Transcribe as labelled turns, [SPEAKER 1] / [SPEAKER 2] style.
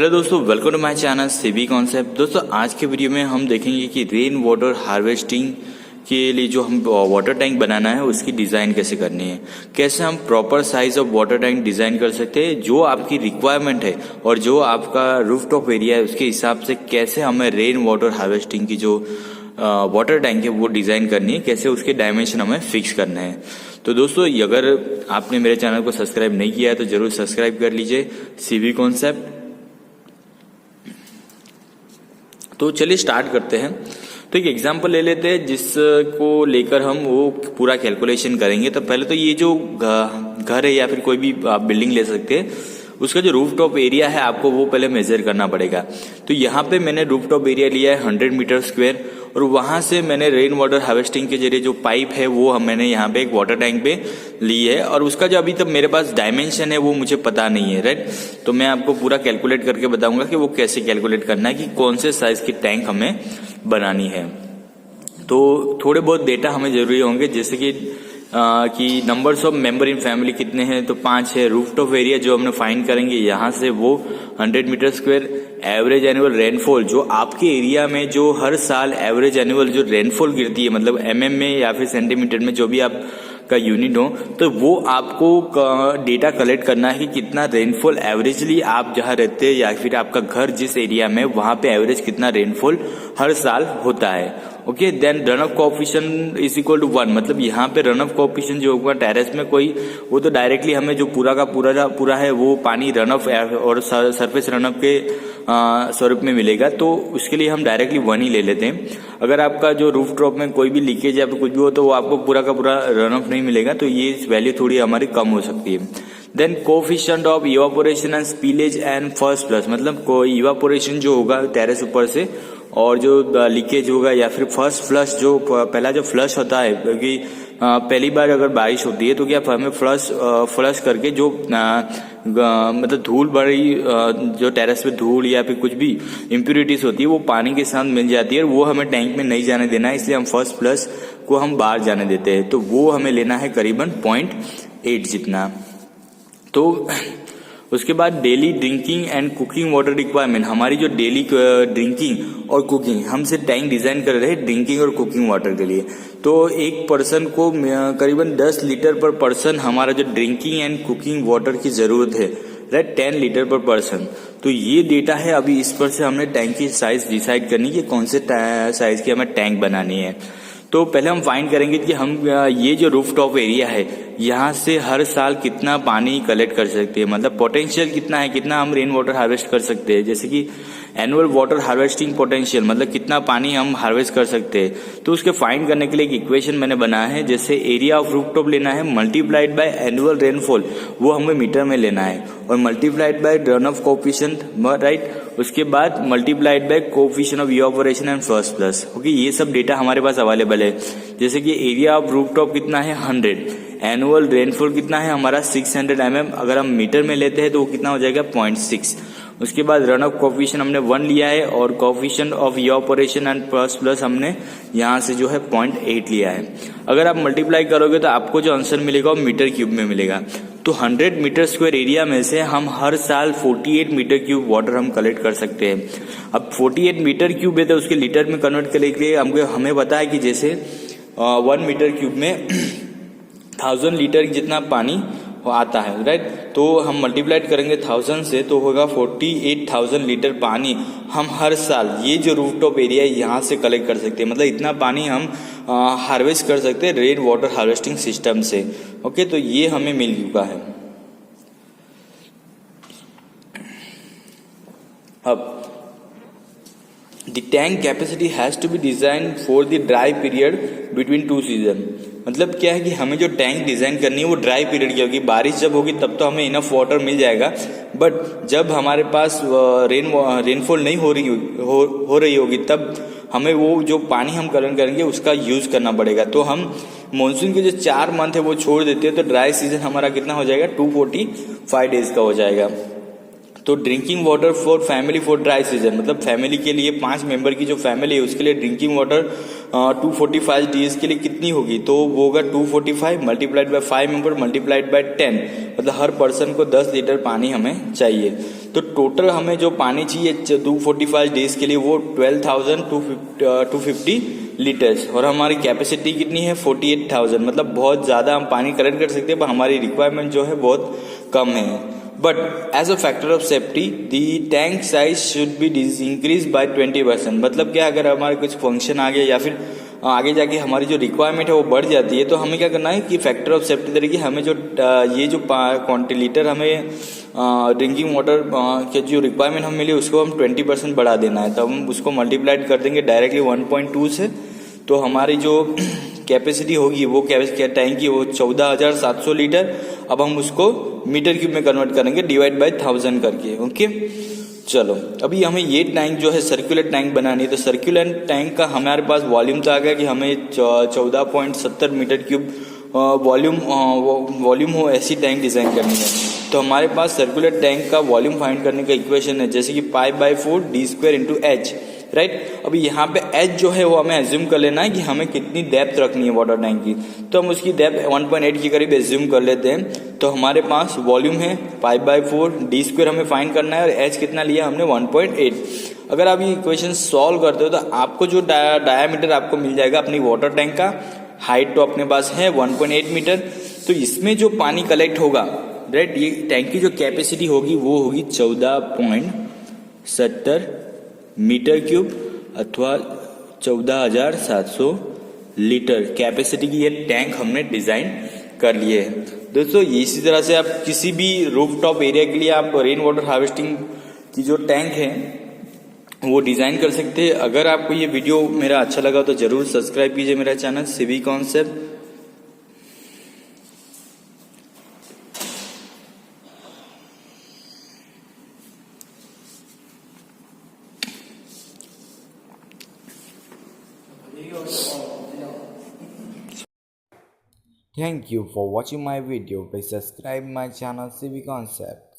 [SPEAKER 1] Hello दोस्तों, welcome to my channel CB concept. दोस्तों आज के वीडियो में हम देखेंगे कि रेन वाटर हार्वेस्टिंग के लिए जो हम वाटर टैंक बनाना है उसकी डिज़ाइन कैसे करनी है, कैसे हम proper size of water tank design कर सकते हैं जो आपकी रिक्वायरमेंट है और जो आपका रूफटॉप एरिया है उसके हिसाब से कैसे हमें रेन वाटर हार्वेस्टिंग की जो वाटर टैंक है वो डिज़ाइन करनी है, कैसे उसके डायमेंशन हमें फिक्स करना है। तो दोस्तों अगर आपने मेरे चैनल को सब्सक्राइब नहीं किया है तो जरूर सब्सक्राइब कर लीजिए सीबी कॉन्सेप्ट। तो चलिए स्टार्ट करते हैं। तो एक एग्जांपल ले लेते हैं जिसको लेकर हम वो पूरा कैलकुलेशन करेंगे। तो पहले तो ये जो घर है या फिर कोई भी आप बिल्डिंग ले सकते हैं, उसका जो रूफटॉप एरिया है आपको वो पहले मेजर करना पड़ेगा। तो यहाँ पे मैंने रूफटॉप एरिया लिया है 100 मीटर स्क्वायर और वहां से मैंने रेन वाटर हार्वेस्टिंग के जरिए जो पाइप है वो मैंने यहाँ पे एक वाटर टैंक पे ली है और उसका जो अभी तक मेरे पास डायमेंशन है वो मुझे पता नहीं है, राइट। तो मैं आपको पूरा कैलकुलेट करके बताऊंगा कि वो कैसे कैलकुलेट करना है कि कौन से साइज की टैंक हमें बनानी है। तो थोड़े बहुत डेटा हमें जरूरी होंगे, जैसे कि numbers of member in family कितने हैं, तो 5 है। रूफटॉप एरिया जो हमने फाइंड करेंगे यहाँ से वो 100 metre square. Average annual rainfall जो आपके एरिया में जो हर साल एवरेज एनुअल जो रेनफॉल गिरती है, मतलब एमएम में या फिर सेंटीमीटर में जो भी आप का यूनिट हो, तो वो आपको डेटा कलेक्ट करना है कि कितना रेनफॉल एवरेजली आप जहाँ रहते हैं या फिर आपका घर जिस एरिया में वहां पे एवरेज कितना रेनफॉल हर साल होता है। Okay, then run off coefficient is equal to 1, मतलब यहाँ पे रन ऑफ कोएफिशिएंट जो होगा टेरेस में कोई वो तो डायरेक्टली हमें जो पूरा का पूरा है वो पानी रन ऑफ और सरफेस रन ऑफ के स्वरूप में मिलेगा, तो उसके लिए हम डायरेक्टली 1 ही ले लेते हैं। अगर आपका जो रूफ टॉप में कोई भी लीकेज या फिर कुछ भी हो तो वो आपको पूरा का पूरा रन ऑफ नहीं मिलेगा, तो ये वैल्यू थोड़ी हमारी कम हो सकती है। Then coefficient of evaporation and spillage and first flush, मतलब कोई इवापोरेशन जो होगा टेरेस ऊपर से और जो लीकेज होगा या फिर फर्स्ट फ्लश जो पहला जो फ्लश होता है, क्योंकि पहली बार अगर बारिश होती है तो क्या हमें फ्लश करके जो मतलब धूल भरी जो टेरेस पे धूल या फिर कुछ भी इम्प्योरिटीज होती है वो पानी के साथ मिल जाती है और वो हमें टैंक में नहीं जाने देना है, इसलिए हम फर्स्ट फ्लश को हम बाहर जाने देते हैं। तो वो हमें लेना है करीबन 0.8 जितना। तो उसके बाद daily drinking and cooking water requirement, हमारी जो डेली ड्रिंकिंग और कुकिंग, हमसे टैंक डिजाइन कर रहे हैं ड्रिंकिंग और कुकिंग वाटर के लिए। तो एक पर्सन को करीबन 10 लीटर पर पर्सन हमारा जो ड्रिंकिंग एंड कुकिंग वाटर की जरूरत है, राइट, 10 लीटर पर पर्सन। तो ये डेटा है, अभी इस पर से हमने टैंक की साइज डिसाइड करनी है कि कौन से साइज की हमें टैंक बनानी है। तो पहले हम फाइंड करेंगे कि हम ये जो रूफटॉप एरिया है यहाँ से हर साल कितना पानी कलेक्ट कर सकते हैं, मतलब पोटेंशियल कितना है, कितना हम रेन वाटर हार्वेस्ट कर सकते हैं, जैसे कि एनुअल वाटर हार्वेस्टिंग पोटेंशियल, मतलब कितना पानी हम हार्वेस्ट कर सकते हैं। तो उसके फाइंड करने के लिए एक इक्वेशन मैंने बनाया है, जैसे एरिया ऑफ रूफटॉप लेना है मल्टीप्लाइड बाय एनुअल रेनफॉल, वो हमें मीटर में लेना है, और multiplied by run off coefficient, right, उसके बाद multiplied by coefficient of evaporation and first flush. Okay, ये सब डेटा हमारे पास अवेलेबल है। जैसे कि एरिया ऑफ रूफटॉप कितना है 100, एनुअल रेनफॉल कितना है हमारा 600 mm, अगर हम मीटर में लेते हैं तो वो कितना हो जाएगा 0.6। उसके बाद रन ऑफ कोएफिशिएंट हमने 1 लिया है और coefficient of evaporation and first flush हमने यहाँ से जो है 0.8 लिया है। अगर आप मल्टीप्लाई करोगे तो आपको जो आंसर मिलेगा वो मीटर क्यूब में मिलेगा। तो 100 मीटर स्क्वायर एरिया में से हम हर साल 48 मीटर क्यूब वाटर हम कलेक्ट कर सकते हैं। अब 48 मीटर क्यूब है तो उसके लीटर में कन्वर्ट करने के लिए हमें पता है कि जैसे 1 मीटर क्यूब में 1000 लीटर जितना पानी आता है, राइट। तो हम मल्टीप्लाइड करेंगे 1000 से तो होगा 48,000 लीटर पानी हम हर साल ये जो रूफटॉप एरिया है यहाँ से कलेक्ट कर सकते हैं, मतलब इतना पानी हम हार्वेस्ट कर सकते हैं रेन वाटर हार्वेस्टिंग सिस्टम से। ओके, तो ये हमें मिल चुका है। अब the tank capacity has to be design for the dry period between 2 season, मतलब क्या है कि हमें जो टैंक डिजाइन करनी है वो ड्राई पीरियड की होगी। बारिश जब होगी तब तो हमें इनफ वाटर मिल जाएगा, बट जब हमारे पास रेनफॉल नहीं हो रही होगी तब हमें वो जो पानी हम कलेक्ट करेंगे उसका यूज करना पड़ेगा। तो हम मानसून के जो 4 मंथ है वो छोड़ देते हैं तो ड्राई सीजन हमारा कितना हो जाएगा 245 डेज का हो जाएगा। तो drinking water for family for dry season, मतलब फैमिली के लिए 5 मेंबर की जो फैमिली है उसके लिए ड्रिंकिंग वाटर 245 डेज के लिए कितनी होगी, तो वो होगा 245 multiplied by 5 member multiplied by 10, मतलब हर पर्सन को 10 लीटर पानी हमें चाहिए। तो टोटल हमें जो पानी चाहिए 245 डेज के लिए वो 12,250 लीटर्स, और हमारी कैपेसिटी कितनी है 48,000, मतलब बहुत ज़्यादा हम पानी कलेक्ट कर सकते हैं पर हमारी रिक्वायरमेंट जो है बहुत कम है। But as a factor of safety the tank size should be increase by 20%, मतलब क्या अगर हमारे कुछ फंक्शन आ गया या फिर आगे जाके हमारी जो रिक्वायरमेंट है वो बढ़ जाती है तो हमें क्या करना है कि फैक्टर ऑफ सेफ्टी तरीके हमें जो ये जो क्वांटिटी लीटर हमें ड्रिंकिंग वाटर के जो रिक्वायरमेंट हमें मिली उसको हम 20% बढ़ा देना है। तब हम उसको मल्टीप्लाइड कर देंगे डायरेक्टली 1.2 से, तो हमारी जो कैपेसिटी होगी वो टैंक की वो 14,700 लीटर, अब हम उसको मीटर क्यूब में कन्वर्ट करेंगे डिवाइड बाय 1000 करके। ओके, चलो अभी हमें ये टैंक जो है सर्कुलर टैंक बनानी है, तो सर्कुलर टैंक का हमारे पास वॉल्यूम तो आ गया कि हमें 14.70 मीटर क्यूब वॉल्यूम हो ऐसी टैंक डिजाइन करनी है। तो हमारे पास सर्कुलर टैंक का वॉल्यूम फाइंड करने का इक्वेशन है जैसे कि π/4 d² इंटू एच, राइट। अभी यहाँ पे एच जो है वो हमें एज्यूम कर लेना है कि हमें कितनी डेप्थ रखनी है वाटर टैंक की, तो हम उसकी डेप्थ 1.8 के करीब एज्यूम कर लेते हैं। तो हमारे पास वॉल्यूम है π/4 d² हमें फाइंड करना है और एच कितना लिया हमने 1.8। अगर आप ये इक्वेशन सॉल्व करते हो तो आपको जो डायामीटर आपको मिल जाएगा अपनी वाटर टैंक का, हाइट तो अपने पास है 1.8 मीटर, तो इसमें जो पानी कलेक्ट होगा, राइट, ये टैंक की जो कैपेसिटी होगी वो होगी 14.70 मीटर क्यूब अथवा 14,700 लीटर कैपेसिटी की ये टैंक हमने डिजाइन कर लिए है। दोस्तों इसी तरह से आप किसी भी रूफटॉप एरिया के लिए आप रेन वाटर हार्वेस्टिंग की जो टैंक है वो डिजाइन कर सकते हैं। अगर आपको ये वीडियो मेरा अच्छा लगा तो जरूर सब्सक्राइब कीजिए मेरा चैनल सिवी concept. Thank you for watching my video. Please subscribe my channel CV Concept.